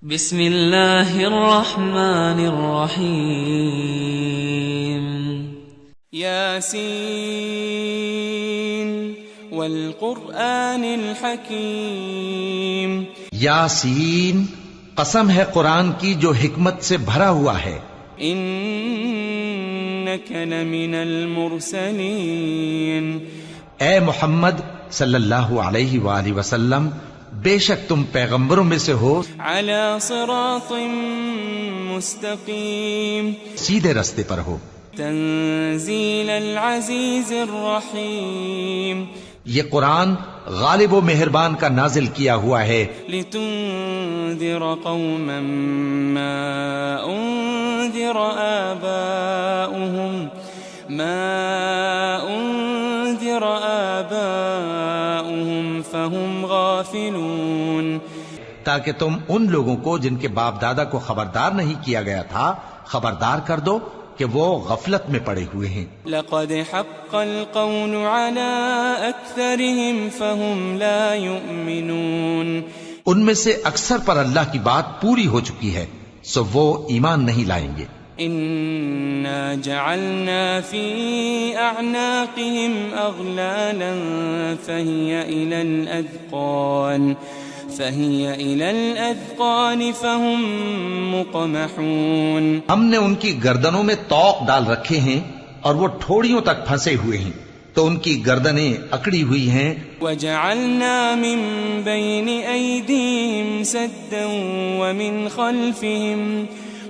بسم اللہ الرحمن الرحیم یاسین والقرآن الحکیم یاسین، قسم ہے قرآن کی جو حکمت سے بھرا ہوا ہے. انک لمن المرسلین، اے محمد صلی اللہ علیہ وآلہ وسلم، بے شک تم پیغمبروں میں سے ہو، علی صراط مستقیم، سیدھے رستے پر ہو. تنزیل العزیز الرحیم، یہ قرآن غالب و مہربان کا نازل کیا ہوا ہے، لتنذر قوما ما انذر آباؤهم فهم غافلون، تاکہ تم ان لوگوں کو جن کے باپ دادا کو خبردار نہیں کیا گیا تھا خبردار کر دو کہ وہ غفلت میں پڑے ہوئے ہیں. لقد حق القول على اکثرهم فهم لا يؤمنون، ان میں سے اکثر پر اللہ کی بات پوری ہو چکی ہے سو وہ ایمان نہیں لائیں گے. انا جعلنا في اعناقهم اغلالا فهي الى الاذقان فهم مقمحون، ہم نے ان کی گردنوں میں طوق ڈال رکھے ہیں اور وہ ٹھوڑیوں تک پھنسے ہوئے ہیں تو ان کی گردنیں اکڑی ہوئی ہیں. وجعلنا من بين ايديهم سدا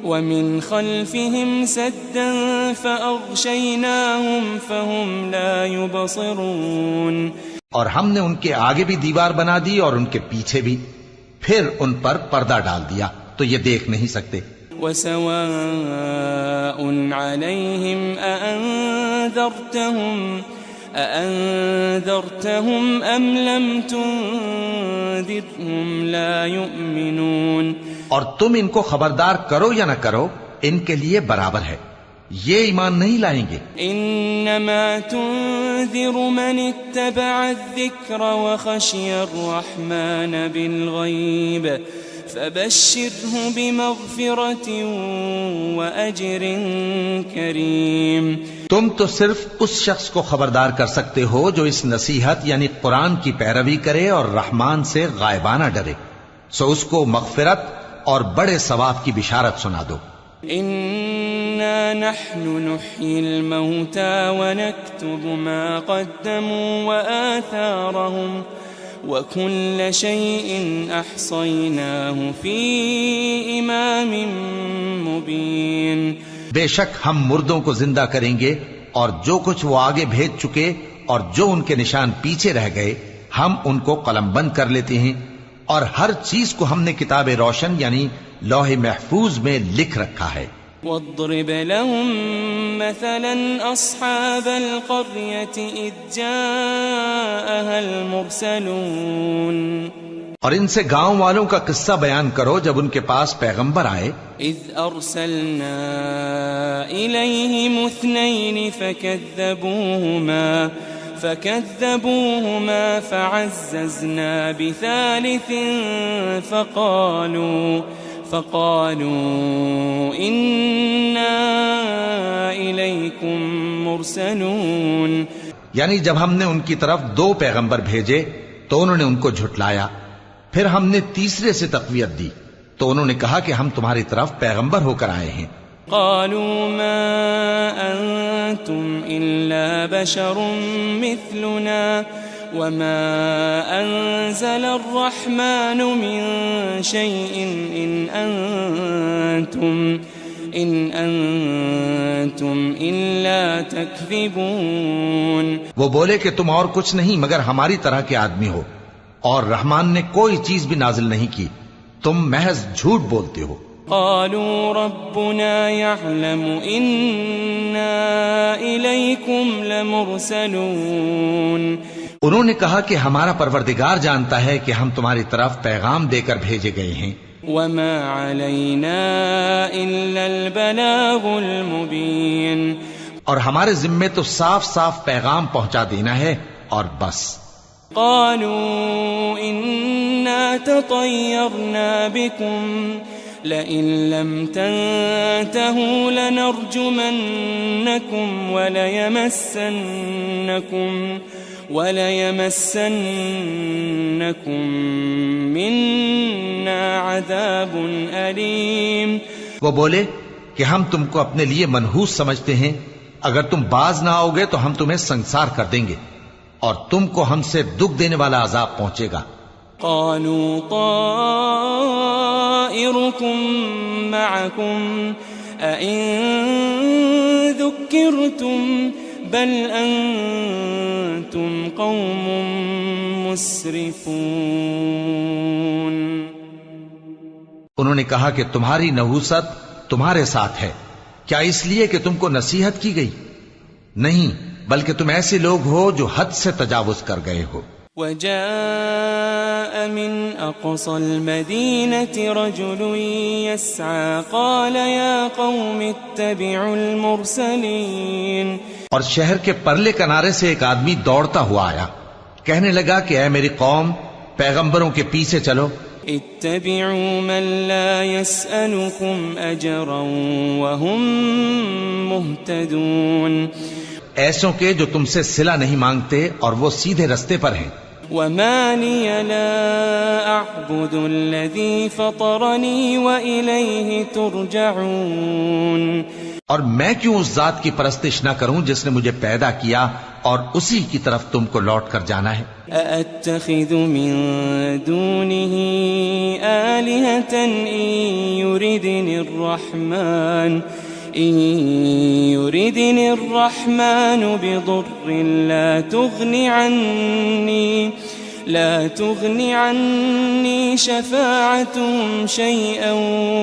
ومن خلفهم سدا فأغشيناهم فهم لا يبصرون، اور ہم نے ان کے آگے بھی دیوار بنا دی اور ان کے پیچھے بھی، پھر ان پر پردہ ڈال دیا تو یہ دیکھ نہیں سکتے. وسواء عليهم أأنذرتهم أم لم تنذرهم لا يؤمنون، اور تم ان کو خبردار کرو یا نہ کرو ان کے لیے برابر ہے، یہ ایمان نہیں لائیں گے. انما تنذر من اتبع الذکر وخشی الرحمن بالغیب فبشره بمغفرة وأجر کریم، تم تو صرف اس شخص کو خبردار کر سکتے ہو جو اس نصیحت یعنی قرآن کی پیروی کرے اور رحمان سے غائبانہ ڈرے، سو اس کو مغفرت اور بڑے ثواب کی بشارت سنا دو. انا نحن نحيي الموتى ونكتب ما قدموا وآثارهم وكل شيء احصيناه في امام مبين، بے شک ہم مردوں کو زندہ کریں گے اور جو کچھ وہ آگے بھیج چکے اور جو ان کے نشان پیچھے رہ گئے ہم ان کو قلم بند کر لیتے ہیں، اور ہر چیز کو ہم نے کتاب روشن یعنی لوح محفوظ میں لکھ رکھا ہے. واضرب لهم مثلا اصحاب القرية اذ جاءها المرسلون، اور ان سے گاؤں والوں کا قصہ بیان کرو جب ان کے پاس پیغمبر آئے. اذ ارسلنا اليهم اثنين فكذبوهما فعززنا بثالث فقالوا إنا إليكم مرسلون، یعنی جب ہم نے ان کی طرف 2 پیغمبر بھیجے تو انہوں نے ان کو جھٹلایا، پھر ہم نے تیسرے سے تقویت دی تو انہوں نے کہا کہ ہم تمہاری طرف پیغمبر ہو کر آئے ہیں. قالوا ما أنتم إلا بشر مثلنا وما أنزل الرحمن من شيء إن أنتم إلا تكذبون، وہ بولے کہ تم اور کچھ نہیں مگر ہماری طرح کے آدمی ہو اور رحمان نے کوئی چیز بھی نازل نہیں کی، تم محض جھوٹ بولتے ہو. قالوا ربنا يعلم إنا إليكم لمرسلون، انہوں نے کہا کہ ہمارا پروردگار جانتا ہے کہ ہم تمہاری طرف پیغام دے کر بھیجے گئے ہیں. وما علينا إلا البلاغ المبين، اور ہمارے ذمے تو صاف صاف پیغام پہنچا دینا ہے اور بس. قالوا إنا تطيرنا بكم لئن لم تنتهوا لنرجمنكم وليمسنكم منا عذاب أليم. وہ بولے کہ ہم تم کو اپنے لیے منحوس سمجھتے ہیں، اگر تم باز نہ آؤ گے تو ہم تمہیں سنسار کر دیں گے اور تم کو ہم سے دکھ دینے والا عذاب پہنچے گا. قالوا طائركم معكم أئن ذكرتم بل أنتم قوم مسرفون. انہوں نے کہا کہ تمہاری نحوست تمہارے ساتھ ہے، کیا اس لیے کہ تم کو نصیحت کی گئی؟ نہیں، بلکہ تم ایسے لوگ ہو جو حد سے تجاوز کر گئے ہو. وجاء من أقصى المدينة رجل يسعى قال يا قوم اتبعوا المرسلين. اور شہر کے پرلے کنارے سے ایک آدمی دوڑتا ہوا آیا، کہنے لگا کہ اے میری قوم، پیغمبروں کے پیچھے چلو. اتبعوا من لا يسألكم أجرا وهم مهتدون. ایسوں کے جو تم سے صلہ نہیں مانگتے اور وہ سیدھے رستے پر ہیں. وما لي لا أعبد الذي فطرني وإليه ترجعون. اور میں کیوں اس ذات کی پرستش نہ کروں جس نے مجھے پیدا کیا اور اسی کی طرف تم کو لوٹ کر جانا ہے. أأتخذ من دونه آلهة إن يردني الرحمن بضر لا تغني عني شفاعتهم شيئا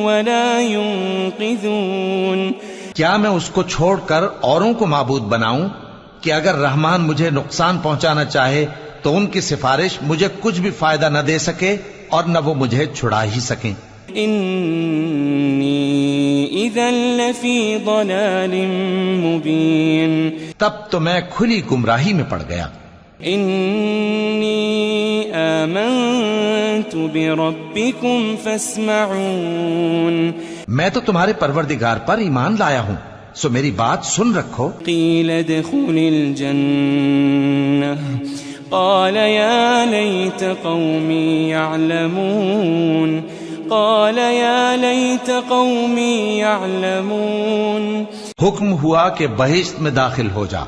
ولا ينقذون. کیا میں اس کو چھوڑ کر اوروں کو معبود بناؤں کہ اگر رحمان مجھے نقصان پہنچانا چاہے تو ان کی سفارش مجھے کچھ بھی فائدہ نہ دے سکے اور نہ وہ مجھے چھڑا ہی سکیں. انی اذا لفی ضلال مبین. تب تو میں کھلی گمراہی میں پڑ گیا. انی آمنت بربکم فاسمعون. میں تو تمہارے پروردگار پر ایمان لایا ہوں، سو میری بات سن رکھو. قیل ادخل الجنہ قال یا لیت قومی یعلمون. حکم ہوا کہ بہشت میں داخل ہو جا.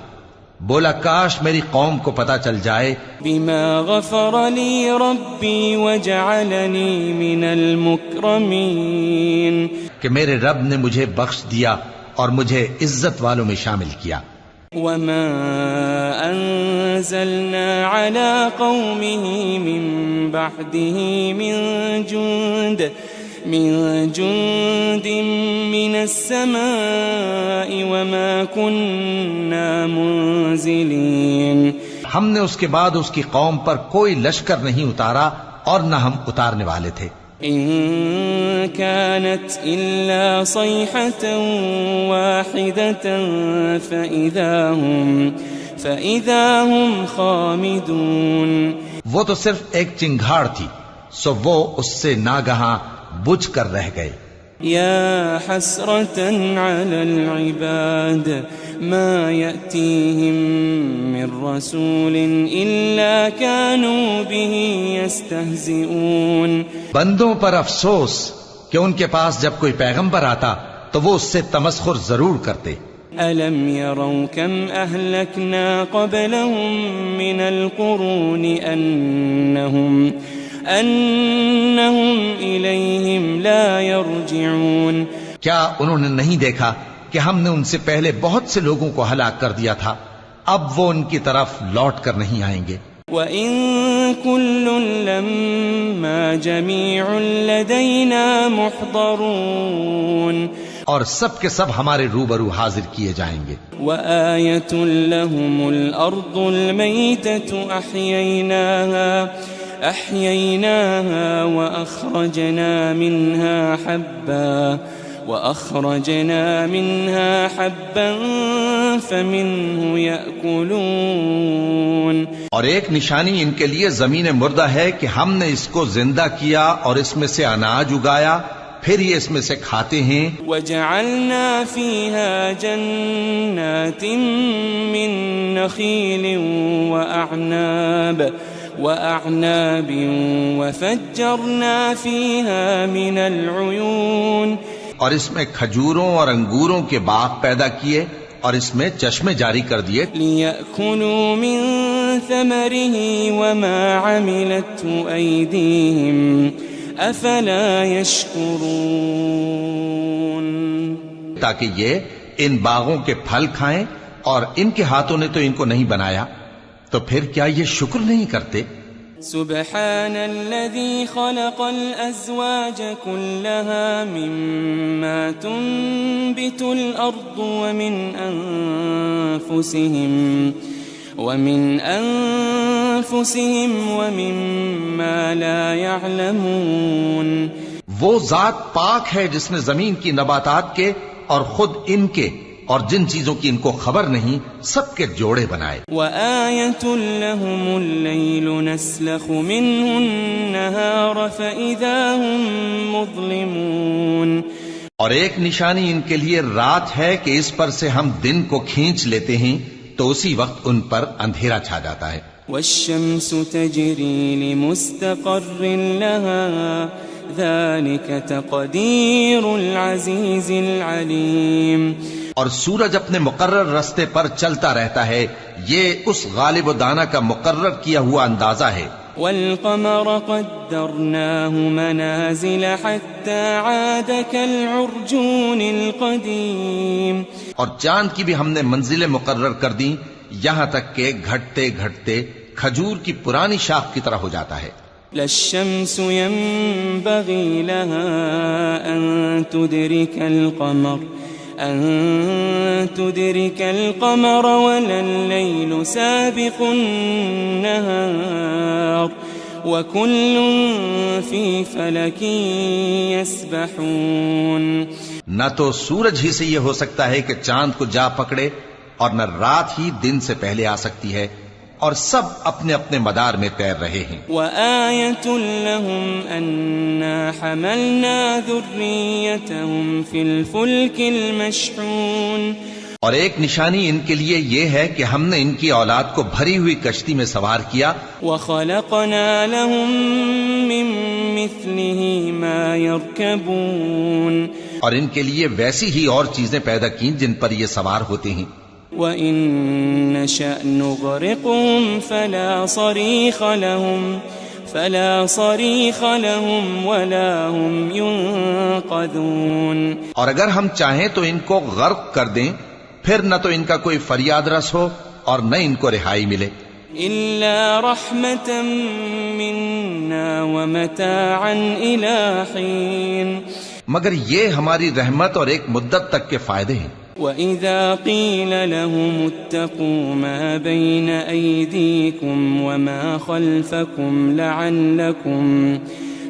بولا کاش میری قوم کو پتا چل جائے. بما غفر لی ربی وجعلنی من المکرمین. کہ میرے رب نے مجھے بخش دیا اور مجھے عزت والوں میں شامل کیا. وما انزلنا على قومه من بعده من جند من السماء وما كنا منزلين. ہم نے اس کے بعد اس کی قوم پر کوئی لشکر نہیں اتارا اور نہ ہم اتارنے والے تھے. إن كانت إلا صيحة واحدة فإذا هم خامدون. وہ تو صرف ایک چنگھاڑ تھی، سو وہ اس سے ناگہاں بجھ کر رہ گئے. يا حسرة على العباد ما يأتيهم من رسول إلا كانوا به يستهزئون. بندوں پر افسوس کہ ان کے پاس جب کوئی پیغمبر آتا تو وہ اس سے تمسخر ضرور کرتے. ألم يروا كم أهلكنا قبلهم من القرون أنهم إليهم لا يرجعون. کیا انہوں نے نہیں دیکھا کہ ہم نے ان سے پہلے بہت سے لوگوں کو ہلاک کر دیا تھا، اب وہ ان کی طرف لوٹ کر نہیں آئیں گے. وَإِن كُلٌّ لَمَّا جَمِيعٌ لَدَيْنَا مُحْضَرُونَ. اور سب کے سب ہمارے روبرو حاضر کیے جائیں گے. وَآيَةٌ لَهُمُ الْأَرْضُ الْمَيْتَةُ أَحْيَيْنَاهَا وَأَخْرَجْنَا مِنْهَا حَبًّا وأخرجنا منها حبا فمنه يأكلون. اور ایک نشانی ان کے لیے زمین مردہ ہے کہ ہم نے اس کو زندہ کیا اور اس میں سے اناج اگایا، پھر یہ اس میں سے کھاتے ہیں. وجعلنا فيها جنات من نخيل وأعناب وفجرنا فيها من العيون. اور اس میں کھجوروں اور انگوروں کے باغ پیدا کیے اور اس میں چشمے جاری کر دیے. لِيَأْكُلُوا مِن ثَمَرِهِ وَمَا عَمِلَتْهُ أَيْدِيهِمْ أَفَلَا يَشْكُرُونَ. تاکہ یہ ان باغوں کے پھل کھائیں، اور ان کے ہاتھوں نے تو ان کو نہیں بنایا، تو پھر کیا یہ شکر نہیں کرتے؟ سبحان الذي خلق الأزواج كلها مما تنبت الأرض ومن أنفسهم ومما لا يعلمون. وہ ذات پاک ہے جس نے زمین کی نباتات کے اور خود ان کے اور جن چیزوں کی ان کو خبر نہیں سب کے جوڑے بنائے. وَآيَةٌ لَهُمُ اللَّيْلُ نَسْلَخُ مِنْهُ النَّهَارَ فَإِذَا هُمْ مُظْلِمُونَ. اور ایک نشانی ان کے لیے رات ہے کہ اس پر سے ہم دن کو کھینچ لیتے ہیں تو اسی وقت ان پر اندھیرا چھا جاتا ہے. وَالشَّمْسُ تَجْرِي لِمُسْتَقَرٍّ لَهَا ذَلِكَ تَقْدِيرُ الْعَزِيزِ الْعَلِيمِ. اور سورج اپنے مقرر رستے پر چلتا رہتا ہے، یہ اس غالب و دانا کا مقرر کیا ہوا اندازہ ہے. وَالْقَمَرَ قَدَّرْنَاهُ مَنَازِلَ حَتَّى عَادَ كَالْعُرْجُونِ الْقَدِيمِ. اور چاند کی بھی ہم نے منزلیں مقرر کر دیں یہاں تک کہ گھٹتے گھٹتے کھجور کی پرانی شاخ کی طرح ہو جاتا ہے. لَا الشَّمْسُ يَنبَغِي لَهَا أَن تُدْرِكَ الْقَمَرَ وَلَا اللَّيْلُ سَابِقُ النَّهَارِ وَكُلٌّ فِي فَلَكٍ يَسْبَحُونَ. نہ تو سورج ہی سے یہ ہو سکتا ہے کہ چاند کو جا پکڑے، اور نہ رات ہی دن سے پہلے آ سکتی ہے، اور سب اپنے اپنے مدار میں تیر رہے ہیں. وَآيَةٌ لَهُمْ أَنَّا حَمَلْنَا ذُرِّيَّتَهُمْ فِي الْفُلْكِ الْمَشْحُونِ. اور ایک نشانی ان کے لیے یہ ہے کہ ہم نے ان کی اولاد کو بھری ہوئی کشتی میں سوار کیا. وَخَلَقْنَا لَهُم مِّن مِّثْلِهِ مَا يَرْكَبُونَ. اور ان کے لیے ویسی ہی اور چیزیں پیدا کیں جن پر یہ سوار ہوتے ہیں. وَإِن نَّشَأْ نُغْرِقْهُمْ فَلَا صَرِيخَ لَهُمْ وَلَا هُمْ يُنقَذُونَ. اور اگر ہم چاہیں تو ان کو غرق کر دیں، پھر نہ تو ان کا کوئی فریاد رس ہو اور نہ ان کو رہائی ملے. إِلَّا رَحْمَةً مِّنَّا وَمَتَاعًا إِلَىٰ حِينٍ. مگر یہ ہماری رحمت اور ایک مدت تک کے فائدے ہیں. وَإِذَا قِيلَ لَهُمُ اتَّقُوا مَا بَيْنَ أَيْدِيكُمْ وَمَا خَلْفَكُمْ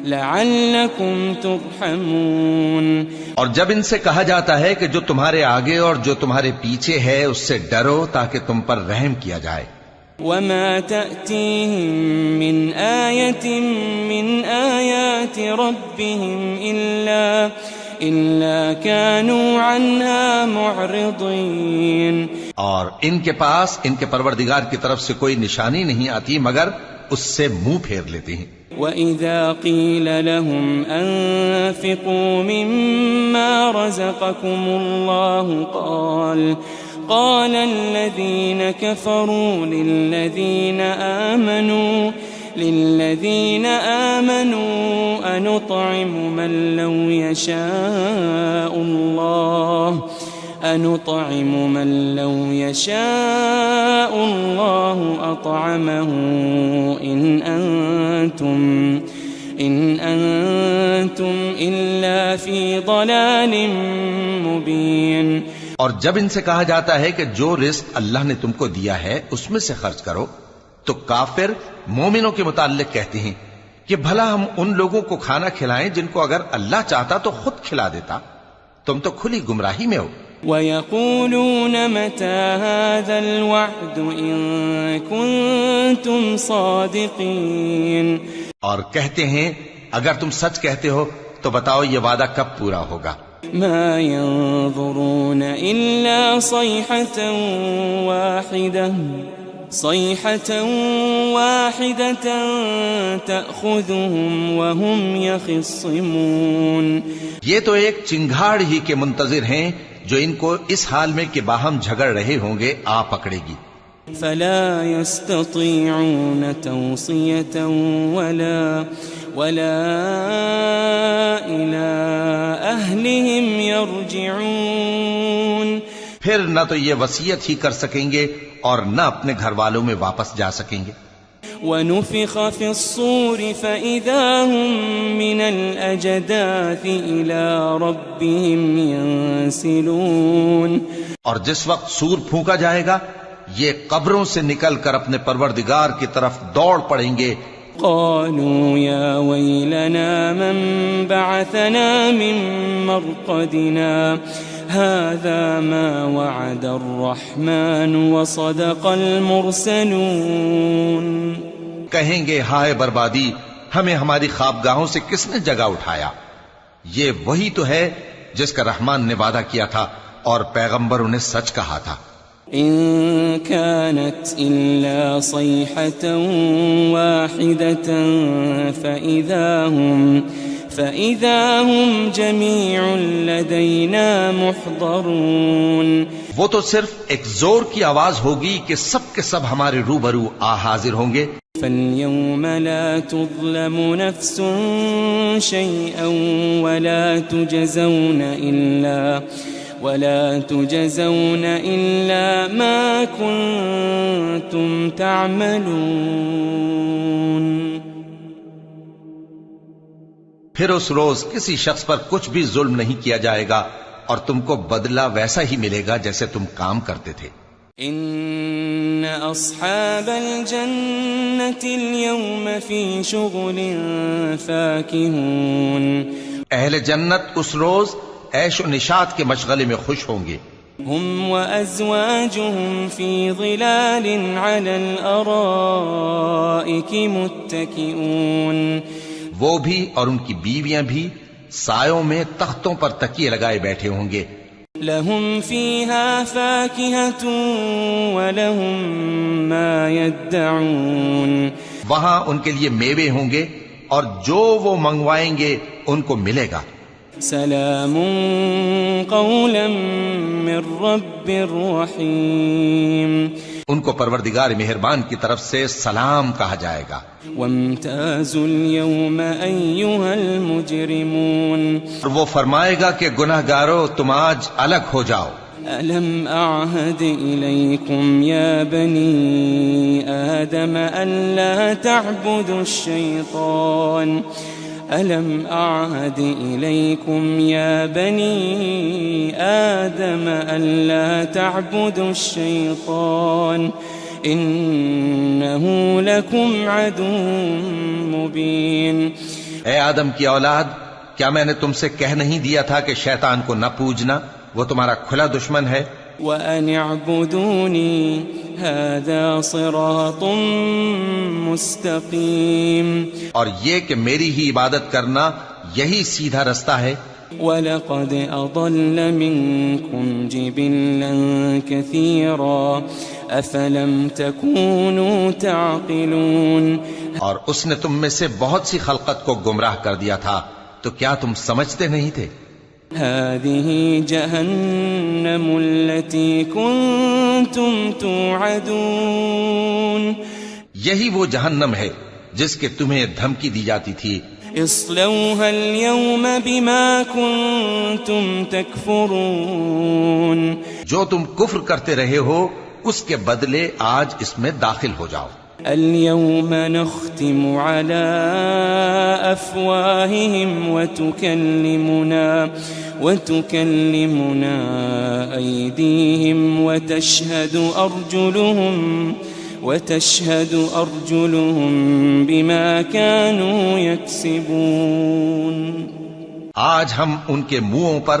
لَعَلَّكُمْ تُرْحَمُونَ. اور جب ان سے کہا جاتا ہے کہ جو تمہارے آگے اور جو تمہارے پیچھے ہے اس سے ڈرو تاکہ تم پر رحم کیا جائے. وَمَا تَأْتِيهِم مِّنْ آيَةٍ مِّنْ آيَاتِ رَبِّهِمْ إِلَّا كَانُوا عَنْهَا مُعْرِضِينَ. اور ان کے پاس ان کے پروردگار کی طرف سے کوئی نشانی نہیں آتی مگر اس سے منہ پھیر لیتے ہیں. وَإِذَا قِيلَ لَهُمْ أَنفِقُوا مِمَّا رَزَقَكُمُ اللَّهُ قال الذين كفروا للذين آمنوا أنطعم من لو يشاء الله أطعمه إن أنتم إلا في ضلال مبين. اور جب ان سے کہا جاتا ہے کہ جو رزق اللہ نے تم کو دیا ہے اس میں سے خرچ کرو، تو کافر مومنوں کے متعلق کہتے ہیں کہ بھلا ہم ان لوگوں کو کھانا کھلائیں جن کو اگر اللہ چاہتا تو خود کھلا دیتا. تم تو کھلی گمراہی میں ہو. وَيَقُولُونَ مَتَى هَذَا الْوَعْدُ إِن كُنتُمْ صَادِقِينَ. اور کہتے ہیں اگر تم سچ کہتے ہو تو بتاؤ یہ وعدہ کب پورا ہوگا. مَا يَنظُرُونَ إِلَّا صَيْحَةً وَاحِدَةً تَأْخُذُهُمْ وَهُمْ يَخِصِّمُونَ. یہ تو ایک چنگھاڑ ہی کے منتظر ہیں جو ان کو اس حال میں کہ باہم جھگڑ رہے ہوں گے آ پکڑے گی. فَلَا يَسْتَطِيعُونَ تَوْصِيَةً وَلَا إِلَىٰ أَهْلِهِمْ يَرْجِعُونَ. پھر نہ تو یہ وصیت ہی کر سکیں گے اور نہ اپنے گھر والوں میں واپس جا سکیں گے. وَنُفِخَ فِي الصُّورِ فَإِذَا هُم مِّنَ الْأَجْدَاثِ إِلَىٰ رَبِّهِمْ يَنسِلُونَ. اور جس وقت سور پھونکا جائے گا یہ قبروں سے نکل کر اپنے پروردگار کی طرف دوڑ پڑیں گے. قالوا يا ويلنا من بعثنا من مرقدنا هذا ما وعد الرحمن وصدق المرسلون. کہیں گے ہائے بربادی، ہمیں ہماری خوابگاہوں سے کس نے جگہ اٹھایا. یہ وہی تو ہے جس کا رحمان نے وعدہ کیا تھا اور پیغمبروں نے سچ کہا تھا. إن كانت إلا صيحة واحدة فإذا هم جميع لدينا محضرون. وہ تو صرف ایک زور کی آواز ہوگی کہ سب کے سب ہمارے روبرو آ حاضر ہوں گے. فاليوم لا تظلم نفس شيئا ولا تجزون إلا ما كنتم تعملون. پھر اس روز کسی شخص پر کچھ بھی ظلم نہیں کیا جائے گا اور تم کو بدلہ ویسا ہی ملے گا جیسے تم کام کرتے تھے. ان اصحاب الجنة اليوم في شغل فاكهون. اہل جنت اس روز عیش و نشاط کے مشغلے میں خوش ہوں گے. هم وازواجهم في ظلال على الارائك متكئون. وہ بھی اور ان کی بیویاں بھی سایوں میں تختوں پر تکیے لگائے بیٹھے ہوں گے. لهم فيها فاكهة ولهم ما يدعون. وہاں ان کے لیے میوے ہوں گے اور جو وہ منگوائیں گے ان کو ملے گا. سلام قولا من رب رحیم. ان کو پروردگار مہربان کی طرف سے سلام کہا جائے گا. وامتازوا اليوم ایھا المجرمون. اور وہ فرمائے گا کہ گناہگارو تم آج الگ ہو جاؤ. ألم أعهد إليكم يا بني آدم ألا تعبدوا الشيطان ألم أعهد إليكم يا بني آدم ألا تعبدوا الشيطان إنه لكم عدو مبين. اے آدم کی اولاد، کیا میں نے تم سے کہہ نہیں دیا تھا کہ شیطان کو نہ پوجنا، وہ تمہارا کھلا دشمن ہے. وَأَنِ اعْبُدُونِي هَذَا صِرَاطٌ مُسْتَقِيمٌ. اور یہ کہ میری ہی عبادت کرنا یہی سیدھا رستہ ہے. وَلَقَدْ أَضَلَّ مِنْكُمْ جِبِلًّا كَثِيرًا أَفَلَمْ تَكُونُوا تَعْقِلُونَ. اور اس نے تم میں سے بہت سی خلقت کو گمراہ کر دیا تھا، تو کیا تم سمجھتے نہیں تھے؟ هذه جهنم التي كنتم توعدون. یہی وہ جہنم ہے جس کے تمہیں دھمکی دی جاتی تھی. اصلوها اليوم بما كنتم تكفرون. جو تم کفر کرتے رہے ہو اس کے بدلے آج اس میں داخل ہو جاؤ. اليوم نختم على أفواههم وتكلمنا أيديهم وتشهد أرجلهم بما كانوا يكسبون. آج ہم ان کے منہوں پر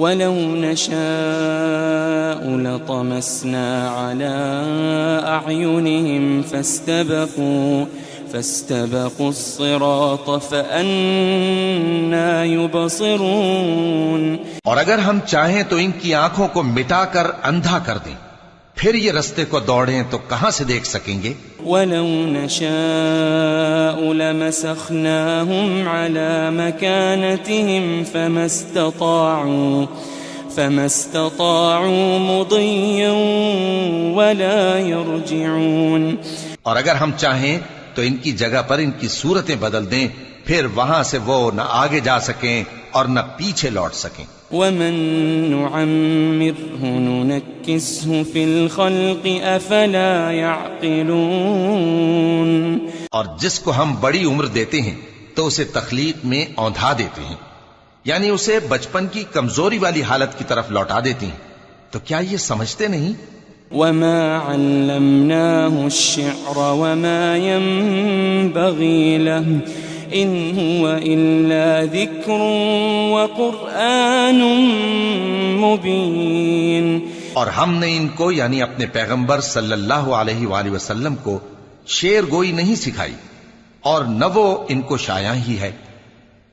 وَلَوْ نَشَاءُ لَطَمَسْنَا عَلَىٰ أَعْيُنِهِمْ فَاسْتَبَقُوا الصِّرَاطَ فَأَنَّىٰ يُبْصِرُونَ۔ اور اگر ہم چاہیں تو ان کی آنکھوں کو مٹا کر اندھا کر دیں، پھر یہ رستے کو دوڑیں تو کہاں سے دیکھ سکیں گے؟ وَلَوْ نَشَاءُ لَمَسَخْنَاهُمْ عَلَىٰ مَكَانَتِهِمْ فَمَا اسْتَطَاعُوا مُضِيًّا وَلَا يَرْجِعُونَ۔ اور اگر ہم چاہیں تو ان کی جگہ پر ان کی صورتیں بدل دیں، پھر وہاں سے وہ نہ آگے جا سکیں اور نہ پیچھے لوٹ سکیں۔ وَمَن نُّعَمِّرْهُ نُنَكِّسْهُ فِي الْخَلْقِ أَفَلَا يَعْقِلُونَ۔ اور جس کو ہم بڑی عمر دیتے ہیں تو اسے تخلیق میں اوندھا دیتے ہیں، یعنی اسے بچپن کی کمزوری والی حالت کی طرف لوٹا دیتے ہیں، تو کیا یہ سمجھتے نہیں؟ وَمَا عَلَّمْنَاهُ الشِّعْرَ وَمَا يَنبَغِي لَهُ إِنْ هُوَ إِلَّا ذِكْرٌ وَقُرْآنٌ مُبِينٌ۔ اور ہم نے ان کو یعنی اپنے پیغمبر صلی اللہ علیہ وآلہ وسلم کو شعر گوئی نہیں سکھائی اور نہ وہ ان کو شایع ہی ہے،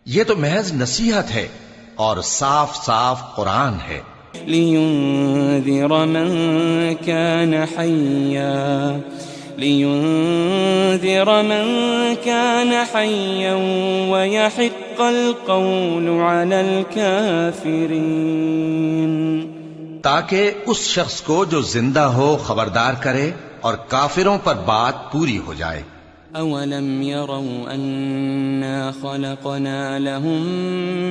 یہ تو محض نصیحت ہے اور صاف صاف قرآن ہے۔ لِيُنذِرَ مَن كَانَ حَيًّا وَيَحِقَّ الْقَوْلُ عَلَى الْكَافِرِينَ۔ تاکہ اس شخص کو جو زندہ ہو خبردار کرے اور کافروں پر بات پوری ہو جائے۔ أَوَلَمْ يَرَوْا أَنَّا خَلَقْنَا لَهُم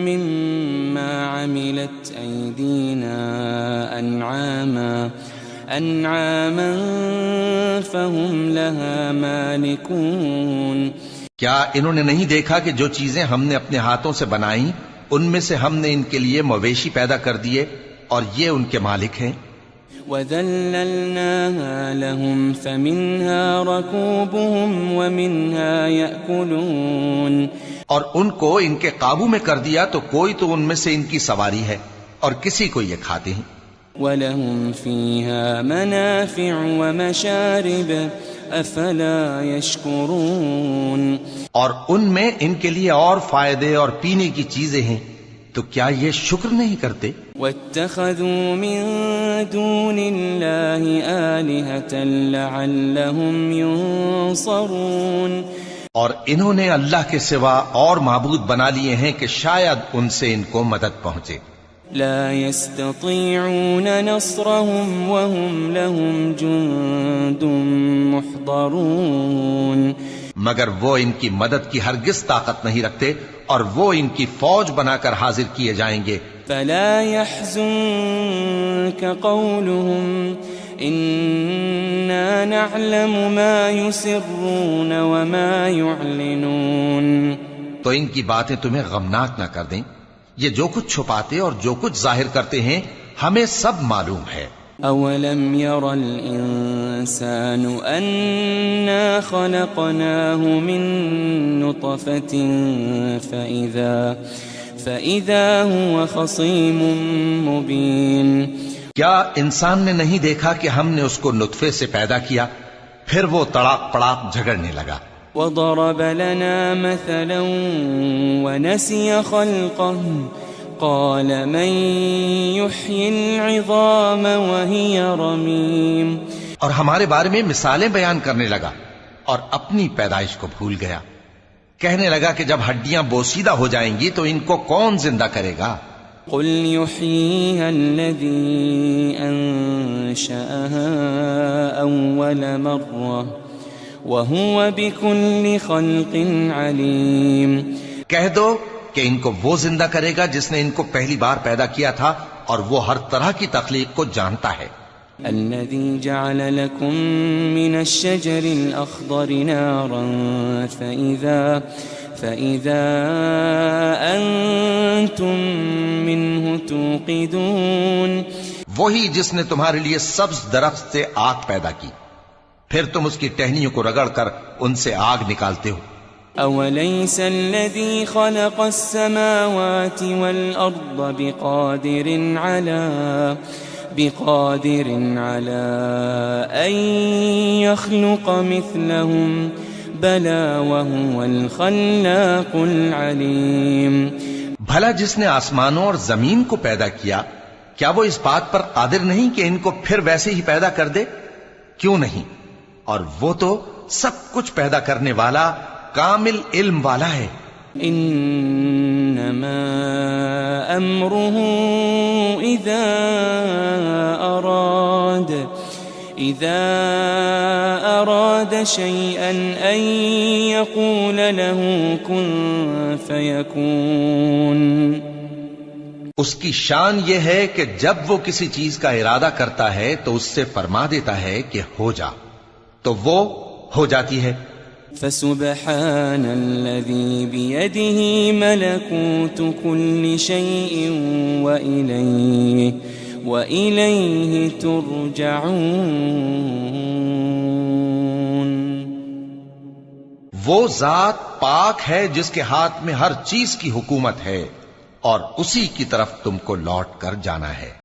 مِّمَّا عَمِلَتْ أَيْدِينَا أَنْعَامًا فَهُمْ لَهَا مَالِكُونَ۔ کیا انہوں نے نہیں دیکھا کہ جو چیزیں ہم نے اپنے ہاتھوں سے بنائیں ان میں سے ہم نے ان کے لیے مویشی پیدا کر دیے اور یہ ان کے مالک ہیں۔ وَذَلَّلْنَاهَا لَهُمْ فَمِنْهَا رَكُوبُهُمْ وَمِنْهَا يَأْكُلُونَ۔ اور ان کو ان کے قابو میں کر دیا تو کوئی تو ان میں سے ان کی سواری ہے اور کسی کو یہ کھاتے ہیں۔ وَلَهُمْ فِيهَا مَنَافِعُ وَمَشَارِبُ أَفَلَا يَشْكُرُونَ۔ اور ان میں ان کے لیے اور فائدے اور پینے کی چیزیں ہیں، تو کیا یہ شکر نہیں کرتے؟ وَاتَّخَذُوا مِن دُونِ اللَّهِ آلِهَةً لَعَلَّهُمْ يُنصَرُونَ۔ اور انہوں نے اللہ کے سوا اور معبود بنا لیے ہیں کہ شاید ان سے ان کو مدد پہنچے۔ لا يستطيعون نصرهم وهم لهم جند محضرون۔ مگر وہ ان کی مدد کی ہرگز طاقت نہیں رکھتے اور وہ ان کی فوج بنا کر حاضر کیے جائیں گے۔ فلا يحزنك قولهم إنا نعلم ما يسرون وما يعلنون۔ تو ان کی باتیں تمہیں غمناک نہ کر دیں، یہ جو کچھ چھپاتے اور جو کچھ ظاہر کرتے ہیں ہمیں سب معلوم ہے۔ أَوَلَمْ يَرَ الْإِنسَانُ أَنَّا خَلَقْنَاهُ مِن نُّطْفَةٍ فَإِذَا هُوَ خَصِيمٌ مُّبِينٌ۔ کیا انسان نے نہیں دیکھا کہ ہم نے اس کو نطفے سے پیدا کیا، پھر وہ تڑاک پڑاک جھگڑنے لگا۔ وَضَرَبَ لَنَا مَثَلًا وَنَسِيَ خَلْقَهُ قَالَ مَن يُحْيِي الْعِظَامَ وَهِيَ رَمِيمٌ۔ اور ہمارے بارے میں مثالیں بیان کرنے لگا اور اپنی پیدائش کو بھول گیا، کہنے لگا کہ جب ہڈیاں بوسیدہ ہو جائیں گی تو ان کو کون زندہ کرے گا؟ قُلْ يُحْيِيهَا الَّذِي أَنشَأَهَا أَوَّلَ مَرَّةٍ وَهُوَ بِكُلِّ خَلْقٍ عَلِيمٌ۔ کہہ دو کہ ان کو وہ زندہ کرے گا جس نے ان کو پہلی بار پیدا کیا تھا اور وہ ہر طرح کی تخلیق کو جانتا ہے۔ الَّذِي جَعَلَ لَكُم مِّنَ الشَّجَرِ الْأَخْضَرِ نَارًا فَإِذَا أَنتُم مِّنْهُ تُوقِدُونَ۔ وہی جس نے تمہارے لیے سبز درخت سے آگ پیدا کی، پھر تم اس کی ٹہنیوں کو رگڑ کر ان سے آگ نکالتے ہو. أوليس الذي خلق السماوات والأرض بقادر على أن يخلق مثلهم بلى وهو الخلاق العليم. بھلا جس نے آسمانوں اور زمین کو پیدا کیا کیا وہ اس بات پر قادر نہیں کہ ان کو پھر ویسے ہی پیدا کر دے؟ کیوں نہیں؟ اور وہ تو سب کچھ پیدا کرنے والا کامل علم والا ہے. انما امره اذا اراد شيئا ان يقول له كن فيكون. اس کی شان یہ ہے کہ جب وہ کسی چیز کا ارادہ کرتا ہے تو اس سے فرما دیتا ہے کہ ہو جا، تو وہ ہو جاتی ہے. فسبحان الذي بيده ملكوت كل شيء وإليه ترجعون. وہ ذات پاک ہے جس کے ہاتھ میں ہر چیز کی حکومت ہے اور اسی کی طرف تم کو لوٹ کر جانا ہے.